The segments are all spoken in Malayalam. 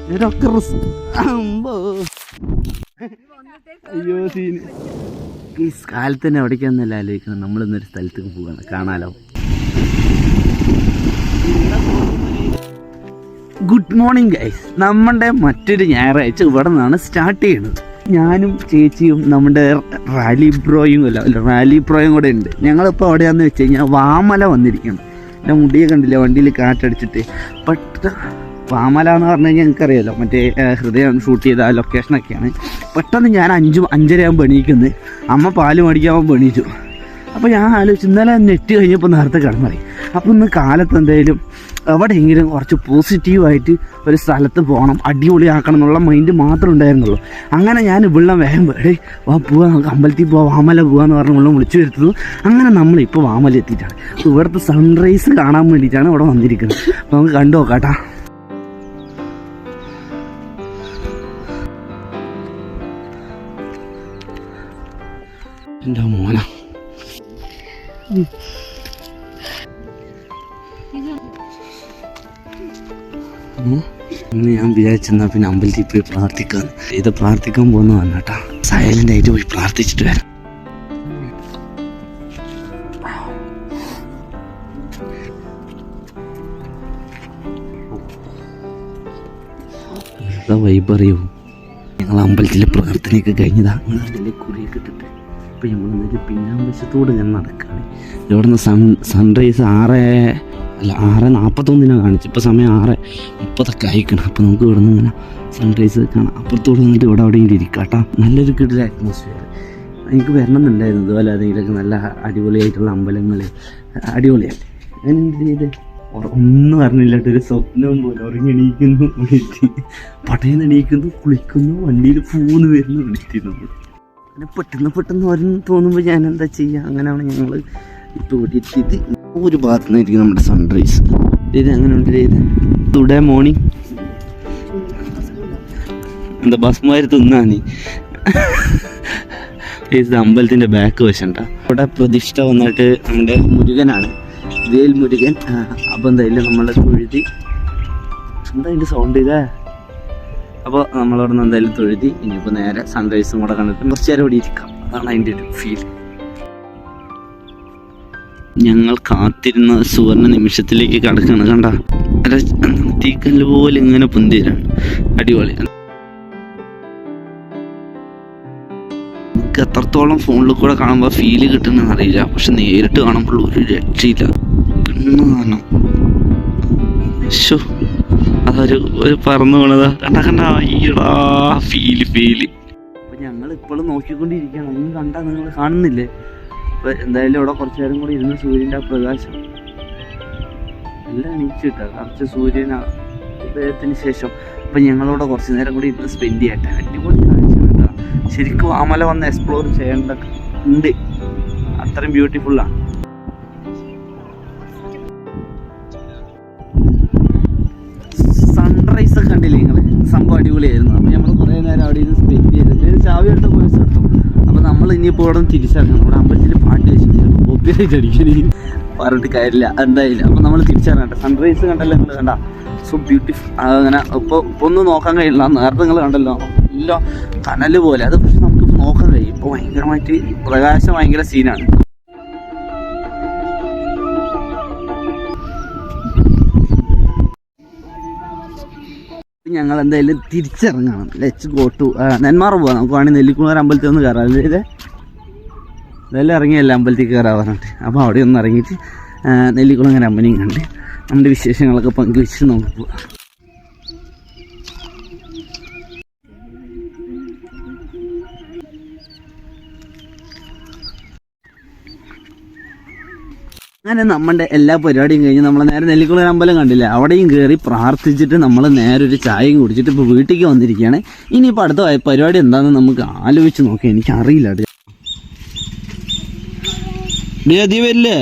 അയ്യോ സീന് ഈ കാലത്ത് തന്നെ എവിടേക്കാന്നല്ല ആലോചിക്കണം. നമ്മളിന്നൊരു സ്ഥലത്തേക്ക് പോവാണ്, കാണാലോ. Good morning guys. നമ്മുടെ മറ്റൊരു ഞായറാഴ്ച ഇവിടെ നിന്നാണ് സ്റ്റാർട്ട് ചെയ്യുന്നത്. ഞാനും ചേച്ചിയും നമ്മുടെ റാലി ബ്രോയും കൂടെ ഉണ്ട്. ഞങ്ങളിപ്പോൾ എവിടെയാണെന്ന് വെച്ച് കഴിഞ്ഞാൽ വാമല വന്നിരിക്കണം. എൻ്റെ മുടിയെ കണ്ടില്ല, വണ്ടിയിൽ കാറ്റടിച്ചിട്ട്. വാമല എന്ന് പറഞ്ഞു കഴിഞ്ഞാൽ ഞങ്ങൾക്കറിയാമല്ലോ, മറ്റേ ഹൃദയം ഷൂട്ട് ചെയ്ത ആ ലൊക്കേഷനൊക്കെയാണ്. പെട്ടെന്ന് ഞാൻ 5:30 ആകുമ്പോൾ എണീക്കുന്നത്. അമ്മ പാല് മേടിക്കാകുമ്പോൾ എണീച്ചു. അപ്പോൾ ഞാൻ ആലോചിച്ചു, ഇന്നലെ നെറ്റ് കഴിഞ്ഞപ്പോൾ നേരത്തെ കിടന്നറിയും. അപ്പോൾ ഇന്ന് കാലത്ത് എന്തായാലും എവിടെയെങ്കിലും കുറച്ച് പോസിറ്റീവായിട്ട് ഒരു സ്ഥലത്ത് പോകണം, അടിപൊളിയാക്കണം എന്നുള്ള മൈൻഡ് മാത്രമേ ഉണ്ടായിരുന്നുള്ളൂ. അങ്ങനെ ഞാൻ ഇവിടെ വേഗം വാ പോവാ, നമുക്ക് അമ്പലത്തിൽ പോവാം, വാമല പോവാന്ന് പറഞ്ഞ് വെള്ളം വിളിച്ചു വരുത്തുന്നു. അങ്ങനെ നമ്മളിപ്പോൾ വാമല എത്തിയിട്ടാണ്. ഇവിടുത്തെ സൺറൈസ് കാണാൻ വേണ്ടിയിട്ടാണ് ഇവിടെ വന്നിരിക്കുന്നത്. അപ്പോൾ നമുക്ക് കണ്ടു നോക്കാട്ടാ. എൻ്റെ മോന ഇന്ന് ഞാൻ വിചാരിച്ചെന്നാ പിന്നെ അമ്പലത്തിൽ പോയി പ്രാർത്ഥിക്കാന്ന്. ഇത് പ്രാർത്ഥിക്കാൻ പോകുന്നതാണ് കേട്ടാ. സൈലന്റ് ആയിട്ട് പോയി പ്രാർത്ഥിച്ചിട്ട് വരാം. വൈബ് അറിയൂ. ഞങ്ങൾ അമ്പലത്തിലെ പ്രാർത്ഥനയൊക്കെ കഴിഞ്ഞതാ. കുറിയൊക്കെ ഇട്ടിട്ട് ഇപ്പം നമ്മൾ പിന്നാമ്പശത്തോട് ഞാൻ നടക്കുകയാണ്. ഇവിടെ നിന്ന് സൺറൈസ് 6:41 കാണിച്ചു. ഇപ്പോൾ സമയം 6:30 ആയിക്കണം. അപ്പോൾ നമുക്ക് ഇവിടെ നിന്ന് ഇങ്ങനെ സൺറൈസ് കാണാം. അപ്പുറത്തോട് വന്നിട്ട് ഇവിടെ എവിടെയെങ്കിലും ഇരിക്കാം കേട്ടോ. നല്ലൊരു കിടിലൻ അറ്റ്മോസ്ഫിയർ. എനിക്ക് വരണമെന്നുണ്ടായിരുന്നു ഇതുപോലെ ഏതെങ്കിലുമൊക്കെ നല്ല അടിപൊളിയായിട്ടുള്ള അമ്പലങ്ങൾ. അടിപൊളിയല്ലേ? ഞാൻ എന്ത് ചെയ്ത് ഒന്നും അറിഞ്ഞില്ലാട്ട് ഒരു സ്വപ്നം പോലെ ഉറങ്ങി എണീക്കുന്നു, പട്ടയിൽ എണീക്കുന്നു, കുളിക്കുന്നു, വണ്ടിയിൽ പൂന്ന് വരുന്നു, വിളിക്കുന്നു. അങ്ങനെ പെട്ടെന്ന് വരുന്നു തോന്നുമ്പോൾ ഞാൻ എന്താ ചെയ്യുക? അങ്ങനെയാണ് ഞങ്ങൾ ഇപ്പോൾ ഇവിടെ എത്തിയിട്ട് ഒരു ഭാഗത്തു നിന്നായിരിക്കും നമ്മുടെ സൺറൈസ്. ഇത് അങ്ങനെ ഉണ്ട്. ടുഡേ മോർണിംഗ് എന്താ ബസ്മാര് തിന്നാണ്. ഇത് അമ്പലത്തിൻ്റെ ബാക്ക് വശണ്ട. ഇവിടെ പ്രതിഷ്ഠ വന്നിട്ട് നമ്മുടെ മുരുകനാണ്, വേൽ മുരുകൻ. അപ്പം എന്തായാലും നമ്മളെ തൊഴുതി. എന്താ അതിൻ്റെ സൗണ്ട് ഇതേ? അപ്പോൾ നമ്മളവിടെ നിന്ന് എന്തായാലും തൊഴുതി. ഇനിയിപ്പോൾ നേരെ സൺറൈസും കൂടെ കണ്ടിട്ട് കുറച്ച് നേരം ഇവിടെ ഇരിക്കാം. അതാണ് അതിൻ്റെ ഒരു ഫീൽ. ഞങ്ങൾ കാത്തിരുന്ന സുവർണ നിമിഷത്തിലേക്ക് കടക്കാണ്. കണ്ട തീക്കല്ല് പോലെ ഇങ്ങനെ പൊന്തിരാണ്. അടിപൊളി. എനിക്ക് എത്രത്തോളം ഫോണിൽ കൂടെ കാണുമ്പോൾ ഫീല് കിട്ടുന്നതെന്ന് അറിയില്ല, പക്ഷെ നേരിട്ട് കാണുമ്പോൾ ഒരു രക്ഷയില്ല. കണ്ണ് കാണാം. അതൊരു പറന്നു പോണതാ. കണ്ട ഈടാ ഫീല്. അപ്പൊ ഞങ്ങൾ ഇപ്പോഴും നോക്കിക്കൊണ്ടിരിക്കുകയാണ്. ഒന്നും കണ്ടാ നിങ്ങൾ കാണുന്നില്ലേ? അപ്പൊ എന്തായാലും ഇവിടെ കുറച്ചു നേരം കൂടി ഇരുന്ന് സൂര്യൻ്റെ ആ പ്രകാശം എല്ലാം എണീച്ചിട്ടാ. കുറച്ച് സൂര്യത്തിന് ശേഷം അപ്പൊ ഞങ്ങളിവിടെ കുറച്ച് നേരം കൂടി ഇരുന്ന് സ്പെൻഡ് ചെയ്യട്ടെ. അടിപൊളി കാഴ്ച കേട്ടോ. ശരിക്കും വാമല വന്ന് എക്സ്പ്ലോർ ചെയ്യേണ്ട ഉണ്ട്. അത്രയും ബ്യൂട്ടിഫുള്ളാണ്. സൺറൈസ് ഒക്കെ കണ്ടില്ലേ നിങ്ങൾ? സംഭവം അടിപൊളിയായിരുന്നു. അപ്പോൾ നമ്മൾ കുറേ നേരം അവിടെ ഇരുന്ന് സ്പെൻഡ് ചെയ്തിട്ട് ചാവി എടുത്ത പോയിസ് എടുത്തു. അപ്പോൾ നമ്മൾ ഇനിയിപ്പോൾ ഇവിടെ തിരിച്ചിറങ്ങണം. നമ്മുടെ അമ്പലത്തിൽ പാട്ട് വെച്ചിട്ട് കോപ്പിറൈറ്റ് അടിക്കണമെങ്കിൽ പറഞ്ഞിട്ട് കാര്യമില്ല, എന്തായാലും. അപ്പോൾ നമ്മൾ തിരിച്ചിറങ്ങട്ടെ. സൺറൈസ് കണ്ടല്ലോ നിങ്ങൾ? കണ്ട സോ ബ്യൂട്ടിഫുൾ. അങ്ങനെ ഇപ്പോൾ ഒന്നും നോക്കാൻ കഴിയില്ല. നേരത്തെ നിങ്ങൾ കണ്ടല്ലോ, എല്ലാം കനല് പോലെ. അത് പക്ഷെ നമുക്ക് നോക്കാൻ കഴിയും. ഇപ്പോൾ ഭയങ്കരമായിട്ട് പ്രകാശം, ഭയങ്കര സീനാണ്. ഞങ്ങൾ എന്തായാലും തിരിച്ചിറങ്ങണം. ലെറ്റ്സ് ഗോ ടു നെന്മാറ പോകാം. നമുക്ക് വേണമെങ്കിൽ നെല്ലിക്കുളർ അമ്പലത്തിൽ ഒന്ന് കയറാം. ഇതെല്ലാം ഇറങ്ങിയല്ല അമ്പലത്തിൽ കയറാൻ പറഞ്ഞിട്ട്. അപ്പോൾ അവിടെ ഒന്ന് ഇറങ്ങിയിട്ട് നെല്ലിക്കുളങ്ങര അമ്പലം കണ്ട് നമ്മുടെ വിശേഷങ്ങളൊക്കെ പങ്കുവെച്ചിട്ട് നമുക്ക് പോകാം. അങ്ങനെ നമ്മുടെ എല്ലാ പരിപാടിയും കഴിഞ്ഞ് നമ്മൾ നേരെ നെല്ലിക്കുളർ അമ്പലം കണ്ടില്ല, അവിടെയും കയറി പ്രാർത്ഥിച്ചിട്ട് നമ്മൾ നേരെ ഒരു ചായയും കുടിച്ചിട്ട് ഇപ്പോൾ വീട്ടിലേക്ക് വന്നിരിക്കുകയാണ്. ഇനിയിപ്പോൾ അടുത്ത പരിപാടി എന്താണെന്ന് നമുക്ക് ആലോചിച്ച് നോക്കാം. എനിക്കറിയില്ല. വരില്ലേ?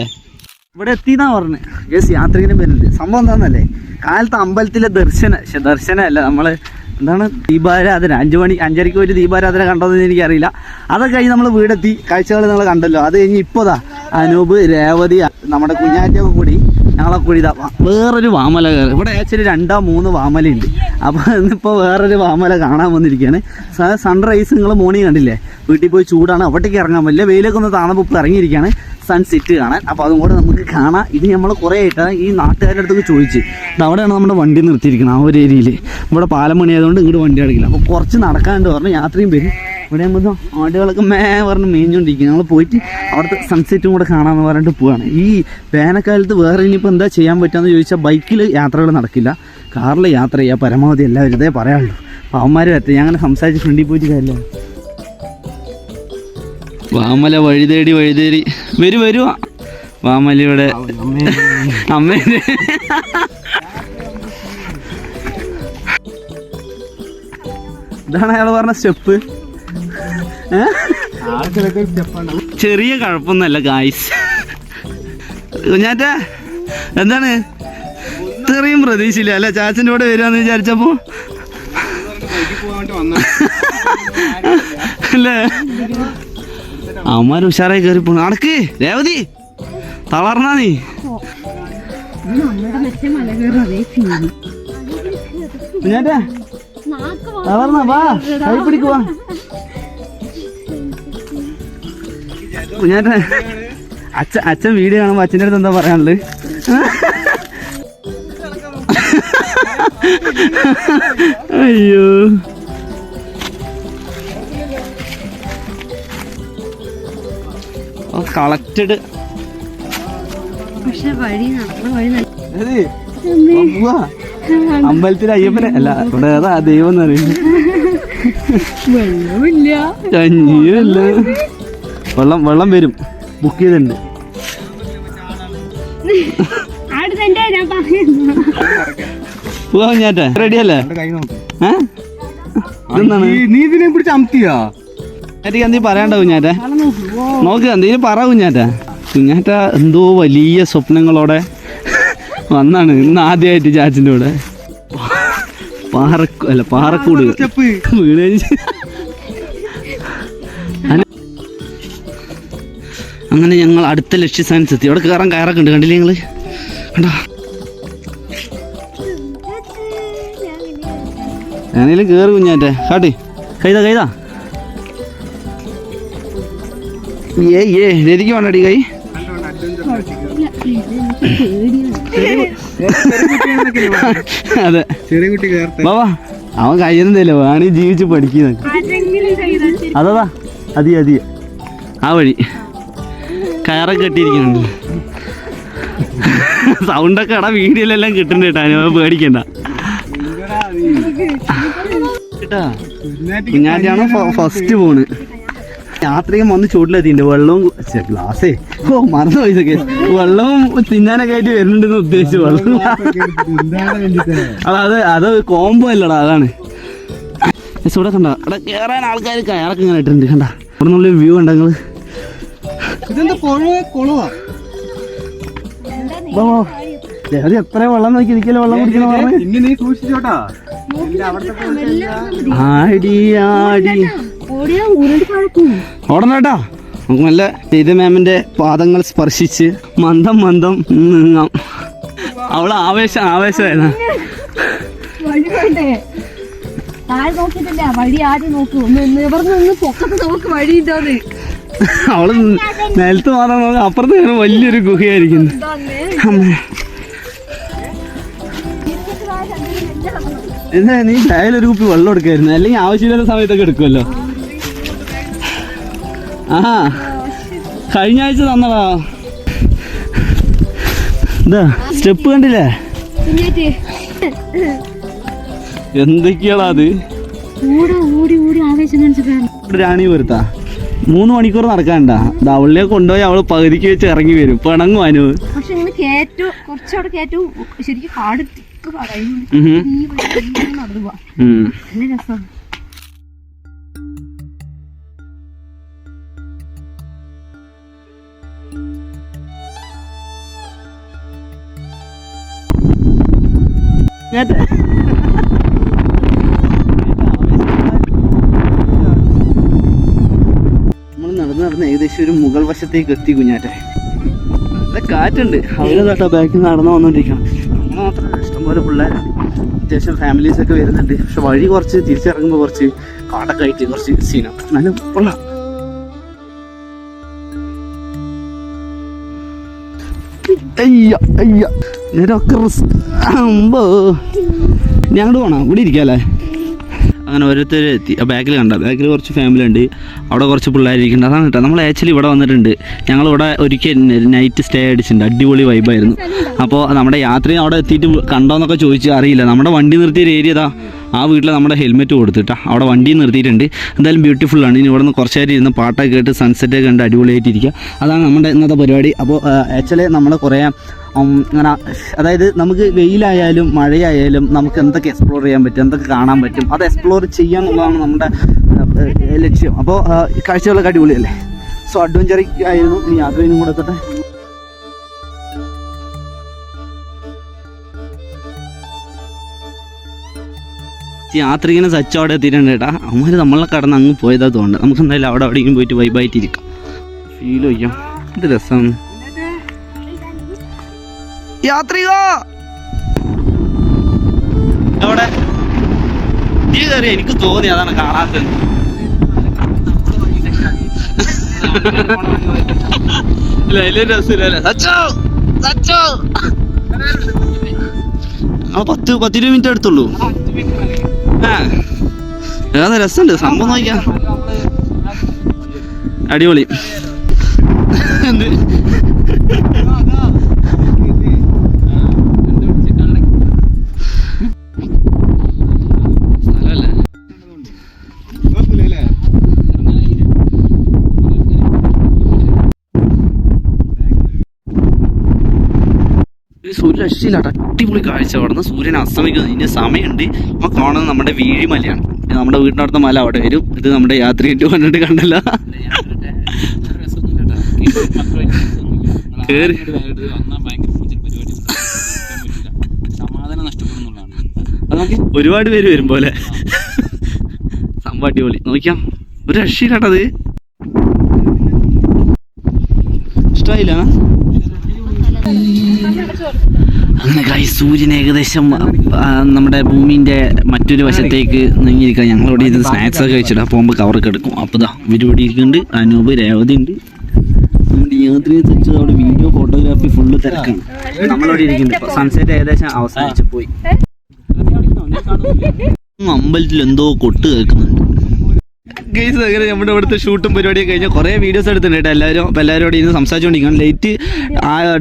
ഇവിടെ എത്തിന്നാ പറഞ്ഞത്. യെസ്, യാത്രികനും വരുന്നുണ്ട്. സംഭവം എന്താണെന്നല്ലേ, കാലത്ത് അമ്പലത്തിലെ ദർശനമല്ല, നമ്മൾ എന്താണ് ദീപാരാധന 5:30 പോയിട്ട് ദീപാരാധന കണ്ടതെന്ന് എനിക്കറിയില്ല. അതൊക്കെ കഴിഞ്ഞ് നമ്മൾ വീടെത്തി. കാഴ്ചകൾ നിങ്ങൾ കണ്ടല്ലോ. അത് കഴിഞ്ഞ് ഇപ്പോഴാ അനൂപ്, രേവതി, നമ്മുടെ കുഞ്ഞാറ്റൊക്കെ കൂടി ഞങ്ങളെ കൂടി ഇതാ വേറൊരു വാമല കയറി. ഇവിടെ ആക്ച്വലി 2-3 വാമലയുണ്ട്. അപ്പോൾ ഇന്നിപ്പോൾ വേറൊരു വാമല കാണാൻ വന്നിരിക്കുകയാണ്. സൺറൈസ് നിങ്ങൾ മോർണിംഗ് കണ്ടില്ലേ, വീട്ടിൽ പോയി ചൂടാണ്, അവിടേക്ക് ഇറങ്ങാൻ പറ്റില്ല. വെയിലൊക്കെ ഒന്ന് താണപ്പോൾ ഇറങ്ങിയിരിക്കുകയാണ് സൺസെറ്റ് കാണാൻ. അപ്പോൾ അതും കൂടെ നമുക്ക് കാണാം. ഇത് നമ്മൾ കുറേ ആയിട്ടാണ് ഈ നാട്ടുകാരുടെ അടുത്തൊക്കെ ചോദിച്ച്. അവിടെയാണ് നമ്മുടെ വണ്ടി നിർത്തിയിരിക്കുന്നത് ആ ഒരു ഏരിയയിൽ. ഇവിടെ പാലം പണിയായതുകൊണ്ട് ഇങ്ങോട്ട് വണ്ടി അടക്കില്ല. അപ്പോൾ കുറച്ച് നടക്കാണ്ട് പറഞ്ഞു യാത്രയും വരും. ഇവിടെ ആകുമ്പോൾ ആടുകളൊക്കെ പറഞ്ഞ് മേഞ്ഞുകൊണ്ടിരിക്കും. ഞങ്ങൾ പോയിട്ട് അവിടുത്തെ സൺസെറ്റും കൂടെ കാണാമെന്ന് പറഞ്ഞിട്ട് പോവാണ്. ഈ വേനൽക്കാലത്ത് വേറെ ഇനിയിപ്പോൾ എന്താ ചെയ്യാൻ പറ്റുമെന്ന് ചോദിച്ചാൽ ബൈക്കിൽ യാത്രകൾ നടക്കില്ല, കാറിൽ യാത്ര ചെയ്യുക പരമാവധി എല്ലാവരും ഇതേ പറയാനുള്ളൂ. അപ്പോൾ അവന്മാർ വരട്ടെ, ഞാൻ അങ്ങനെ സംസാരിച്ച് ഫ്രണ്ടിൽ പോയിട്ട് കാര്യമില്ല. വാമല വഴിതേടി വരൂ വാമലയുടെ അമ്മേൻ്റെ ഇതാണ് അയാൾ പറഞ്ഞ സ്റ്റെപ്പ്. ചെറിയ കുഴപ്പമൊന്നുമല്ല ഗായ്സ്. കുഞ്ഞാറ്റ എന്താണ് ഇത്രയും പ്രതീക്ഷയില്ല അല്ലേ ചാച്ചൻ്റെ കൂടെ വരുവാന്ന് വിചാരിച്ചപ്പോ അല്ലേ? അമ്മമാര് ഉഷാറായി കയറി പോണു. നടക്ക് രേവതി, തളർന്നാ നീ. കുഞ്ഞാറ്റ തളർന്നാ, വാ കൈ പിടിക്കുവാ. കുഞ്ഞാറ്റ അച്ഛൻ വീഡിയോ കാണുമ്പോ അച്ഛൻ്റെ അടുത്ത് എന്താ പറയാനുള്ളത്? അയ്യോ കളക്റ്റഡ്. അമ്പലത്തിലെ അയ്യപ്പനെ അല്ല, ഇവിടെ ഏതാ ദൈവം എന്ന് പറയുന്നത്. കഞ്ഞിയല്ല, വെള്ളം വരും, ബുക്ക് ചെയ്തിട്ടുണ്ട്. പോവാ കുഞ്ഞാറ്റ, റെഡിയല്ലേ? നീ ഇതിനെ പിടിച്ച് അമത്തിയാ എന്തെങ്കിലും പറയാണ്ട കുഞ്ഞാറ്റ? നോക്ക് എന്തെങ്കിലും പറ കുഞ്ഞാറ്റ. കുഞ്ഞാറ്റ എന്തോ വലിയ സ്വപ്നങ്ങളോടെ വന്നാണ് ഇന്ന് ആദ്യമായിട്ട് ചാച്ചിൻ്റെ കൂടെ. പാറക്കൂട് വീണ്. അങ്ങനെ ഞങ്ങൾ അടുത്ത ലക്ഷ്യസ്ഥാനത്ത് എത്തി. അവിടെ കയറൊക്കെ ഉണ്ട്, കണ്ടില്ലേ ഞങ്ങള്? കണ്ടോ? ഞാനേലും കേറി കുഞ്ഞാറ്റെ, കാട്ടി കൈതാ രതിക്ക് വേണ്ടടി കൈ. അതെ ബാബാ, അവൻ കഴിയുന്നില്ല, വേണേ ജീവിച്ച് പഠിക്കുന്ന. അതാ അതി ആ വഴി കയറൊക്കെ കെട്ടിയിരിക്കുന്നുണ്ട്. സൗണ്ടൊക്കെ എടാ വീഡിയോയിലെല്ലാം കിട്ടുന്നുണ്ട് കേട്ടാ, ഞാൻ പേടിക്കണ്ട കേട്ടാ. കുഞ്ഞാറ്റാണ് ഫസ്റ്റ് പോണ്. യാത്രയും വന്ന് ചൂട്ടിലെത്തിണ്ട്. വെള്ളവും ഗ്ലാസ്സേ മറന്നു പോയിട്ടൊക്കെ വെള്ളവും തിന്നാനൊക്കെ ആയിട്ട് വരുന്നുണ്ടെന്ന് ഉദ്ദേശിച്ചു. വെള്ളം അത് കോംബോ അല്ലടാ, അതാണ്. ഇവിടെ കണ്ട അവിടെ കയറാൻ ആൾക്കാർ കയറൊക്കെ ഇങ്ങനെ ഇട്ടിട്ടുണ്ട്. കണ്ട അവിടെ നിന്നുള്ള വ്യൂ കണ്ട നിങ്ങള്? അത് എത്ര വെള്ളം നോക്കി നിൽക്കല്ലോ, വെള്ളം കുടിക്കണ പറഞ്ഞ് ആടി ഓടണേട്ടാ. നമുക്ക് നല്ല ചെയ്ത മാമിന്റെ പാദങ്ങൾ സ്പർശിച്ച് മന്ദം നീങ്ങാം. അവള് ആവേശമായിരുന്നു. അവള് നിലത്ത് മാറാൻ നോക്കാം, അപ്പുറത്ത് വലിയൊരു ഗുഹയായിരിക്കുന്നു. എന്താ നീ ചായലൊരു കുപ്പി വെള്ളം എടുക്കായിരുന്നു, അല്ലെങ്കിൽ ആവശ്യമില്ലാത്ത സമയത്തൊക്കെ എടുക്കുമല്ലോ. ആ കഴിഞ്ഞ ആഴ്ച തന്നടാ. എന്താ സ്റ്റെപ്പ് കണ്ടില്ലേ? എന്തൊക്കെയാടാ അത്? രാണി വരുത്താ 3 മണിക്കൂർ നടക്കാണ്ട. അവളിനെ കൊണ്ടുപോയി അവള് പകുതിക്ക് വെച്ച് ഇറങ്ങി വരും, പിണങ്ങും അനു. നമ്മൾ നടന്ന് ഏകദേശം ഒരു മുകൾ വശത്തേക്ക് എത്തി കുഞ്ഞാറ്റെ. നല്ല കാറ്റുണ്ട്. അവരതാട്ടോ ബാക്കിൽ നടന്നു വന്നോണ്ടിരിക്കണം. നമ്മൾ മാത്രമല്ല, ഇഷ്ടംപോലെ പിള്ളേരാണ്. അത്യാവശ്യം ഫാമിലീസൊക്കെ വരുന്നുണ്ട്. പക്ഷെ വഴി കുറച്ച് തിരിച്ചിറങ്ങുമ്പോൾ കുറച്ച് കാടൊക്കെ ആയിട്ട് കുറച്ച് സീനാണ്. നല്ല കൊള്ളാം. നേരൊക്കെ ഞങ്ങോട്ട് പോകണം. ഇവിടെ ഇരിക്കാല്ലേ. അങ്ങനെ ഓരോരുത്തർ എത്തി. ബാക്കിൽ കണ്ട ബാക്കിൽ കുറച്ച് ഫാമിലി ഉണ്ട്. അവിടെ കുറച്ച് പിള്ളേരിക്കുന്നുണ്ട്. അതാണ് കേട്ടോ നമ്മൾ ആക്ച്വലി ഇവിടെ വന്നിട്ടുണ്ട്. ഞങ്ങളിവിടെ ഒരിക്കൽ നൈറ്റ് സ്റ്റേ അടിച്ചിട്ടുണ്ട്. അടിപൊളി വൈബായിരുന്നു. അപ്പോൾ നമ്മുടെ യാത്രയും അവിടെ എത്തിയിട്ട് കണ്ടോന്നൊക്കെ ചോദിച്ച് അറിയില്ല. നമ്മുടെ വണ്ടി നിർത്തിയൊരു ഏരിയ ഇതാ ആ വീട്ടിൽ നമ്മുടെ ഹെൽമെറ്റ് കൊടുത്തിട്ടാ അവിടെ വണ്ടി നിർത്തിയിട്ടുണ്ട്. എന്തായാലും ബ്യൂട്ടിഫുള്ളാണ്. ഇനി ഇവിടെ നിന്ന് കുറച്ച് നേരം ഇരുന്ന് പാട്ടൊക്കെ കേട്ട് സൺസെറ്റൊക്കെ കണ്ട് അടിപൊളിയായിട്ടിരിക്കുക. അതാണ് നമ്മുടെ ഇന്നത്തെ പരിപാടി. അപ്പോൾ ആക്ച്വലി നമ്മൾ കുറേ അങ്ങനെ അതായത് നമുക്ക് വെയിലായാലും മഴയായാലും നമുക്ക് എന്തൊക്കെ എക്സ്പ്ലോർ ചെയ്യാൻ പറ്റും, എന്തൊക്കെ കാണാൻ പറ്റും, അത് എക്സ്പ്ലോർ ചെയ്യുക എന്നുള്ളതാണ് നമ്മുടെ ലക്ഷ്യം. അപ്പോൾ കാഴ്ചകളൊക്കെ അടിപൊളിയല്ലേ. സോ അഡ്വഞ്ചറിക് ആയിരുന്നു. ഇനി യാത്രയും കൂടെ എത്തട്ടെ. യാത്ര ഇങ്ങനെ സച്ച് അവിടെ എത്തിയിട്ടുണ്ട് കേട്ടാ. അമ്മ നമ്മളെ കടന്ന് അങ്ങ് പോയതാ തോന്നുന്നത്. നമുക്ക് എന്തായാലും അവിടെ എവിടെയെങ്കിലും പോയിട്ട് വൈബായിട്ടിരിക്കാം, ഫീൽ ചെയ്യാം. ഇത് രസമാണ്. യാത്രിക അവിടെ നീ കയറിയ എനിക്ക് തോന്നി അതാണ് കാണാത്തത്. രസമില്ലല്ലേ സച്ചോ സച്ചോ. 10-20 മിനിറ്റ് എടുത്തുള്ളൂ. ഏതാ രസമുണ്ട് സംഭവം. നോക്കിയാ അടിപൊളി. സൂര്യൻ രക്ഷയില്ലാട്ടോ. അടിപൊളി കാഴ്ച. അവിടെ നിന്ന് സൂര്യൻ അസ്തമിക്കുന്നത് ഇതിൻ്റെ സമയമുണ്ട്. അപ്പോൾ കാണുന്നത് നമ്മുടെ വീഴിമലയാണ്. നമ്മുടെ വീടിൻ്റെ അടുത്ത മല അവിടെ വരും. ഇത് നമ്മുടെ യാത്രയിട്ട് വന്നിട്ട് കണ്ടല്ല. ഒരുപാട് പേര് വരും പോലെ സംഭവം അടിപൊളി. നോക്കിയാം ഒരു രക്ഷയില്ലാട്ടത്. ഇഷ്ടമായില്ല. അങ്ങനെ സൂര്യൻ ഏകദേശം നമ്മുടെ ഭൂമിൻ്റെ മറ്റൊരു വശത്തേക്ക് നീങ്ങിയിരിക്കുക. ഞങ്ങളിവിടെ ഇത് സ്നാക്സ് ഒക്കെ കഴിച്ചിട്ട് പോകുമ്പോൾ കവറൊക്കെ എടുക്കും. അപ്പോൾ ഇതാ ഇവരിവിടെ ഇരിക്കുന്നുണ്ട്. അനൂപ് രേവതി ഉണ്ട്. നമ്മുടെ യാത്രയെ തെച്ച് അവിടെ വീഡിയോ ഫോട്ടോഗ്രാഫി ഫുള്ള് തിരക്കാണ്. നമ്മളിവിടെ ഇരിക്കുന്നുണ്ട്. സൺസെറ്റ് ഏകദേശം അവസാനിച്ച് പോയി. അമ്പലത്തിൽ എന്തോ കൊട്ട് കേൾക്കുന്നുണ്ട്. ഗെയ്സ് അങ്ങനെ നമ്മുടെ ഇവിടുത്തെ ഷൂട്ടും പരിപാടിയൊക്കെ കഴിഞ്ഞാൽ കുറേ വീഡിയോസ് എടുത്തിട്ടുണ്ട് കേട്ടോ. എല്ലാവരോട് ഇരുന്ന് സംസാരിച്ചുകൊണ്ടിരിക്കണം. Light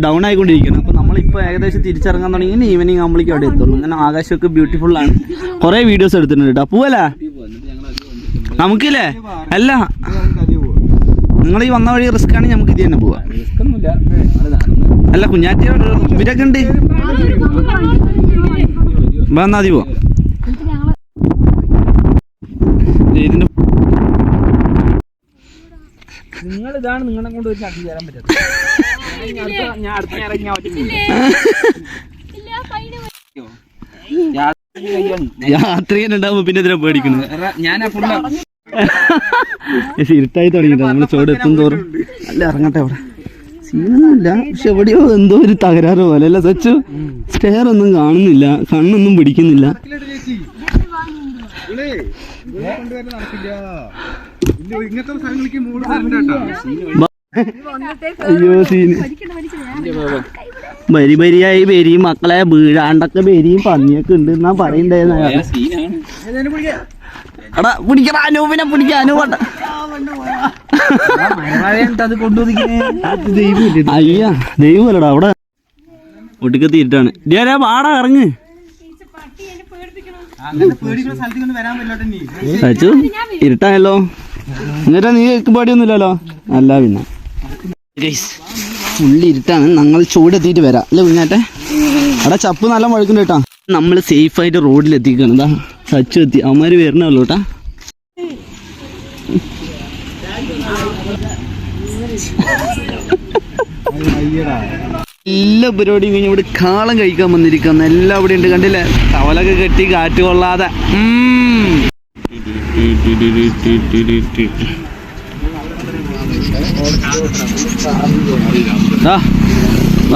down ആയിക്കൊണ്ടിരിക്കണം. അപ്പോൾ നമ്മളിപ്പോൾ ഏകദേശം തിരിച്ചിറങ്ങാൻ തുടങ്ങി. ഈവനിങ് ആകുമ്പോഴേക്കും അവിടെ എത്തുള്ളൂ. അങ്ങനെ ആകാശമൊക്കെ ബ്യൂട്ടിഫുള്ളാണ്. കുറേ വീഡിയോസ് എടുത്തിട്ടുണ്ട് കേട്ടോ. പോവല്ലേ നമുക്കില്ലേ? അല്ല നിങ്ങൾ ഈ വന്ന വഴി റിസ്ക് ആണെങ്കിൽ നമുക്ക് ഇത് തന്നെ പോവാം. അല്ല കുഞ്ഞാറ്റി ഇവരൊക്കെ ഉണ്ട്. വന്നാൽ മതി പോവാം. ഇതിന്റെ നിങ്ങളിതാണ് നിങ്ങളെ കൊണ്ട് ഒരു ചട്ടി തരാൻ പറ്റും. യാത്രികനുണ്ടാവുമ്പോ പിന്നെ ഇതിനെ പേടിക്കുന്നു. ഞാൻ ഇരുട്ടായി തുടങ്ങിട്ടോ. നമ്മള് ചോട് എത്തും തോറും അല്ല ഇറങ്ങട്ടെ. അവിടെ സീനൊന്നുമില്ല. പക്ഷെ എവിടെയോ എന്തോ ഒരു തകരാറ് പോലെ അല്ല സച്ചു. സ്റ്റെയർ ഒന്നും കാണുന്നില്ല, കണ്ണൊന്നും പിടിക്കുന്നില്ല. അയ്യോ സീന്. ബരിയായി ബരിയും മക്കളെ വീഴാണ്ടൊക്കെ ബരിയും പന്നിയൊക്കെ ഉണ്ട് എന്നാ പറയണ്ടായിരുന്നു. എടാ പിടിക്കണ അനൂപിനെ പിടിക്കാൻ. അനൂപണ്ട അയ്യാ ദൈവമല്ലടാ. അവിടെ ഒടുക്കത്തിട്ടാണ്. ഇതേ പാടാ ഇറങ്ങ്. സച്ചു ഇരുട്ടായല്ലോ. എന്നിട്ടാ നീ പാടിയൊന്നുമില്ലല്ലോ. അല്ല പിന്നെ ഫുള്ളി ഇരുട്ടാണ്. ഞങ്ങൾ ചൂടെത്തിയിട്ട് വരാം അല്ലേ കുഞ്ഞാട്ടെ. അവിടെ ചപ്പ് നല്ല വഴുക്കുണ്ട് കേട്ടാ. നമ്മൾ സേഫായിട്ട് റോഡിലെത്തിക്കണം. എന്താ സച്ചു എത്തി. അവന്മാര് വരണല്ലോ കേട്ടാ. എല്ലാ പരിപാടിയും കഴിഞ്ഞ് ഇവിടെ കാളം കഴിക്കാൻ വന്നിരിക്കുന്ന എല്ലാം ഇവിടെ ഉണ്ട്. കണ്ടില്ലേ ടവലൊക്കെ കെട്ടി കാറ്റ് കൊള്ളാതെ.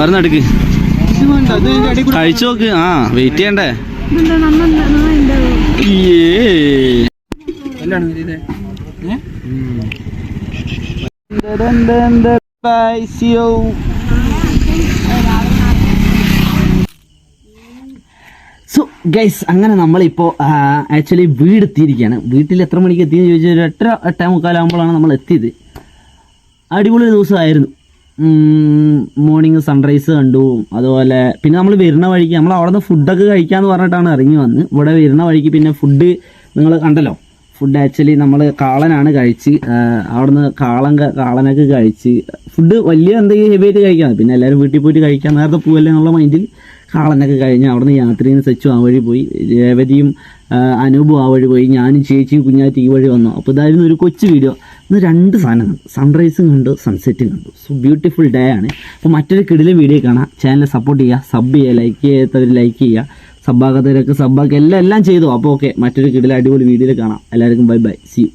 മരുന്നെടുക്ക് കഴിച്ചു നോക്ക്. ആ വെയിറ്റ് ചെയ്യണ്ടേ. സോ ഗൈസ്, അങ്ങനെ നമ്മളിപ്പോൾ ആക്ച്വലി വീട് എത്തിയിരിക്കുകയാണ്. വീട്ടിൽ എത്ര മണിക്ക് എത്തിയെന്ന് ചോദിച്ചാൽ ഒരു 8:45 നമ്മൾ എത്തിയത്. അടിപൊളി ദിവസമായിരുന്നു. മോർണിംഗ് സൺറൈസ് കണ്ടു. അതുപോലെ പിന്നെ നമ്മൾ വരുന്ന വഴിക്ക് നമ്മൾ അവിടെ നിന്ന് ഫുഡൊക്കെ കഴിക്കാമെന്ന് പറഞ്ഞിട്ടാണ് ഇറങ്ങി വന്ന്. ഇവിടെ വരുന്ന വഴിക്ക് പിന്നെ ഫുഡ് നിങ്ങൾ കണ്ടല്ലോ. ഫുഡ് ആക്ച്വലി നമ്മൾ കാളനാണ് കഴിച്ച്. അവിടുന്ന് കാളനൊക്കെ കഴിച്ച്. ഫുഡ് വലിയ എന്തെങ്കിലും ഹെവി ആയിട്ട് കഴിക്കാം. പിന്നെ എല്ലാവരും വീട്ടിൽ പോയിട്ട് കഴിക്കാൻ നേരത്തെ പോവല്ലേ എന്നുള്ള മൈൻഡിൽ കാളനൊക്കെ കഴിഞ്ഞ് അവിടുന്ന് യാത്രയിൽ നിന്ന് സച്ചു ആ വഴി പോയി. രേവതിയും അനൂപും ആ വഴി പോയി. ഞാനും ചേച്ചിയും കുഞ്ഞാറ്റി ഈ വഴി വന്നു. അപ്പോൾ ഇതായിരുന്നു ഒരു കൊച്ചു വീഡിയോ. ഇന്ന് 2 സാധനങ്ങൾ, സൺറൈസും കണ്ടു, സൺസെറ്റും കണ്ടു. സോ ബ്യൂട്ടിഫുൾ ഡേ ആണ്. അപ്പോൾ മറ്റൊരു കിടിലൻ വീഡിയോ കാണാം. ചാനൽ സപ്പോർട്ട് ചെയ്യുക, സബ് ചെയ്യുക, ലൈക്ക് ചെയ്യാത്തവർ ലൈക്ക് ചെയ്യുക, സബ്ബാക്കാത്തവരൊക്കെ സബ്ബാക്കുക, എല്ലാം ചെയ്തു. അപ്പോൾ ഓക്കെ, മറ്റൊരു കിടിലൻ അടിപൊളി വീഡിയോയിൽ കാണാം. എല്ലാവർക്കും ബൈ ബൈ, സി യു.